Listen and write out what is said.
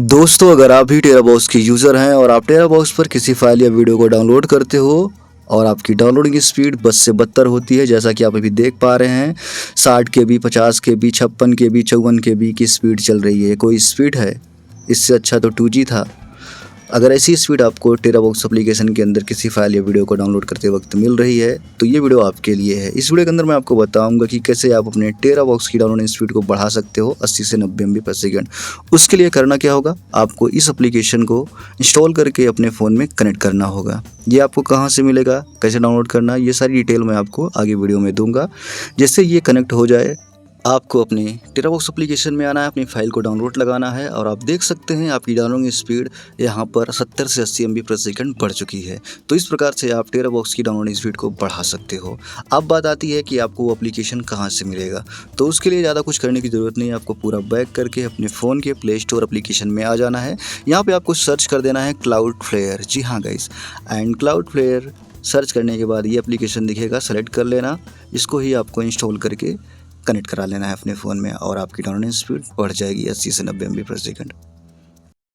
दोस्तों, अगर आप भी टेराबॉक्स के यूज़र हैं और आप टेराबॉक्स पर किसी फाइल या वीडियो को डाउनलोड करते हो और आपकी डाउनलोडिंग स्पीड बस से बदतर होती है, जैसा कि आप अभी देख पा रहे हैं 60 KB, 50 KB, 56 KB, 54 KB की स्पीड चल रही है। कोई स्पीड है इससे अच्छा तो 2G था। अगर ऐसी स्पीड आपको टेराबॉक्स एप्लीकेशन के अंदर किसी फाइल या वीडियो को डाउनलोड करते वक्त मिल रही है तो ये वीडियो आपके लिए है। इस वीडियो के अंदर मैं आपको बताऊंगा कि कैसे आप अपने टेराबॉक्स की डाउनलोडिंग स्पीड को बढ़ा सकते हो 80 से 90 MB पर सेकेंड। उसके लिए करना क्या होगा, आपको इस एप्लीकेशन को इंस्टॉल करके अपने फ़ोन में कनेक्ट करना होगा। ये आपको कहाँ से मिलेगा, कैसे डाउनलोड करना, ये सारी डिटेल मैं आपको आगे वीडियो में दूंगा। जैसे ये कनेक्ट हो जाए आपको अपने टेराबॉक्स एप्लीकेशन में आना है, अपनी फ़ाइल को डाउनलोड लगाना है और आप देख सकते हैं आपकी डाउनलोडिंग स्पीड यहाँ पर 70 से 80 MB पर सेकंड बढ़ चुकी है। तो इस प्रकार से आप टेराबॉक्स की डाउनलोडिंग स्पीड को बढ़ा सकते हो। अब बात आती है कि आपको वो एप्लीकेशन कहाँ से मिलेगा। तो उसके लिए ज़्यादा कुछ करने की ज़रूरत नहीं है, आपको पूरा बैक करके अपने फ़ोन के प्ले स्टोर एप्लीकेशन में आ जाना है। यहाँ पर आपको सर्च कर देना है क्लाउडफ्लेयर। जी हाँ गाइस, एंड क्लाउडफ्लेयर सर्च करने के बाद ये एप्लीकेशन दिखेगा, सेलेक्ट कर लेना। इसको ही आपको इंस्टॉल करके कनेक्ट करा लेना है अपने फ़ोन में और आपकी डाउनलोडिंग स्पीड बढ़ जाएगी 80 से 90 MB पर सेकंड।